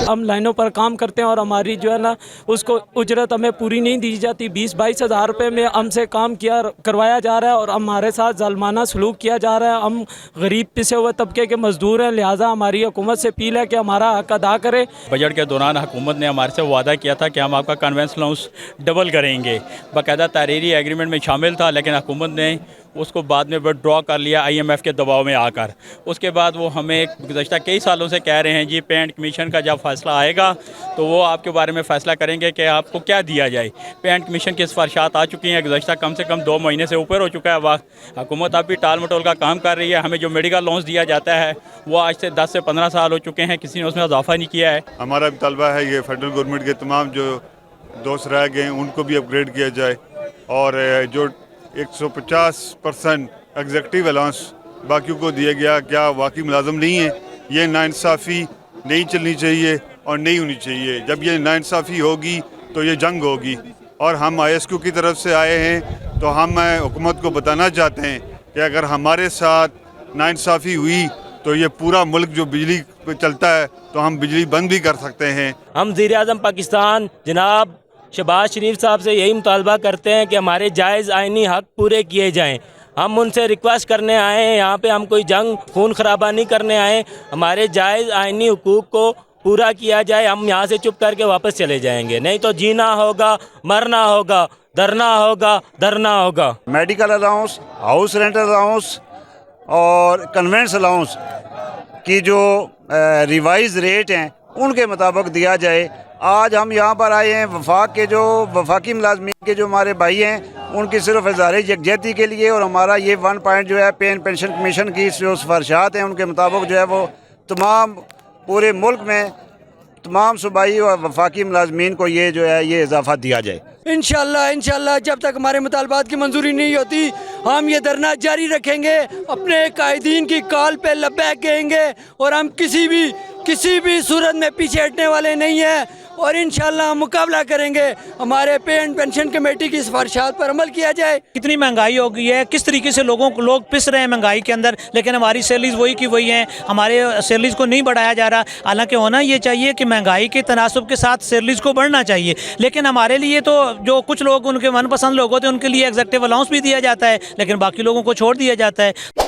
ہم لائنوں پر کام کرتے ہیں اور ہماری جو ہے نا اس کو اجرت ہمیں پوری نہیں دی جاتی. 20-22 ہزار روپے میں ہم سے کام کروایا جا رہا ہے اور ہمارے ساتھ ظالمانہ سلوک کیا جا رہا ہے. ہم غریب پسے ہوئے طبقے کے مزدور ہیں, لہٰذا ہماری حکومت سے اپیل ہے کہ ہمارا حق ادا کرے. بجٹ کے دوران حکومت نے ہمارے سے وعدہ کیا تھا کہ ہم آپ کا کنوینس الاؤنس ڈبل کریں گے, باقاعدہ تحریری ایگریمنٹ میں شامل تھا, لیکن حکومت نے اس کو بعد میں وڈرا کر لیا IMF کے دباؤ میں آ کر. اس کے بعد وہ ہمیں گزشتہ کئی سالوں سے کہہ رہے ہیں جی پے اینڈ کمیشن کا جب فیصلہ آئے گا تو وہ آپ کے بارے میں فیصلہ کریں گے کہ آپ کو کیا دیا جائے. پے اینڈ کمیشن کی سفارشات آ چکی ہیں, گزشتہ کم سے کم 2 مہینے سے اوپر ہو چکا ہے وقت. حکومت اب بھی ٹال مٹول کا کام کر رہی ہے. ہمیں جو میڈیکل لونز دیا جاتا ہے وہ آج سے 10 سے 15 سال ہو چکے ہیں, کسی نے اس میں اضافہ نہیں کیا ہے. ہمارا بھی طالبہ ہے یہ فیڈرل گورنمنٹ کے تمام جو دوست رہ گئے ہیں ان کو بھی اپ گریڈ کیا جائے, اور جو 150% ایگزیکٹو الاؤنس باقیوں کو دیا گیا, کیا واقعی ملازم نہیں ہے؟ یہ ناانصافی نہیں چلنی چاہیے اور نہیں ہونی چاہیے. جب یہ ناانصافی ہوگی تو یہ جنگ ہوگی, اور ہم ISQ کی طرف سے آئے ہیں تو ہم حکومت کو بتانا چاہتے ہیں کہ اگر ہمارے ساتھ ناانصافی ہوئی تو یہ پورا ملک جو بجلی پہ چلتا ہے تو ہم بجلی بند بھی کر سکتے ہیں. ہم وزیر اعظم پاکستان جناب شہباز شریف صاحب سے یہی مطالبہ کرتے ہیں کہ ہمارے جائز آئینی حق پورے کیے جائیں. ہم ان سے ریکویسٹ کرنے آئے ہیں, یہاں پہ ہم کوئی جنگ خون خرابہ نہیں کرنے آئے. ہمارے جائز آئینی حقوق کو پورا کیا جائے. ہم یہاں سے چپ کر کے واپس چلے جائیں گے, نہیں تو جینا ہوگا, مرنا ہوگا, درنا ہوگا, دھرنا ہوگا. Medical allowance, house rent allowance اور کنوینس الاؤنس کی جو ریوائز ریٹ ہیں ان کے مطابق دیا جائے. آج ہم یہاں پر آئے ہیں وفاق کے جو وفاقی ملازمین کے جو ہمارے بھائی ہیں ان کی صرف اظہار یکجہتی کے لیے, اور ہمارا یہ 1 پوائنٹ جو ہے پے اینڈ پینشن کمیشن کی جو سفارشات ہیں ان کے مطابق جو ہے وہ تمام پورے ملک میں تمام صوبائی اور وفاقی ملازمین کو یہ جو ہے یہ اضافہ دیا جائے. انشاءاللہ جب تک ہمارے مطالبات کی منظوری نہیں ہوتی ہم یہ دھرنا جاری رکھیں گے, اپنے قائدین کی کال پہ لبیک کہیں گے, اور ہم کسی بھی صورت میں پیچھے ہٹنے والے نہیں ہیں, اور انشاءاللہ ہم مقابلہ کریں گے. ہمارے پے اینڈ پینشن کمیٹی کی سفارشات پر عمل کیا جائے. کتنی مہنگائی ہو گئی ہے, کس طریقے سے لوگ پس رہے ہیں مہنگائی کے اندر, لیکن ہماری سیلریز وہی کی وہی ہیں, ہمارے سیلریز کو نہیں بڑھایا جا رہا. حالانکہ ہونا یہ چاہیے کہ مہنگائی کے تناسب کے ساتھ سیلریز کو بڑھنا چاہیے, لیکن ہمارے لیے تو جو کچھ لوگ ان کے من پسند لوگ ہوتے ہیں ان کے لیے ایگزیکٹو الاؤنس بھی دیا جاتا ہے, لیکن باقی لوگوں کو چھوڑ دیا جاتا ہے.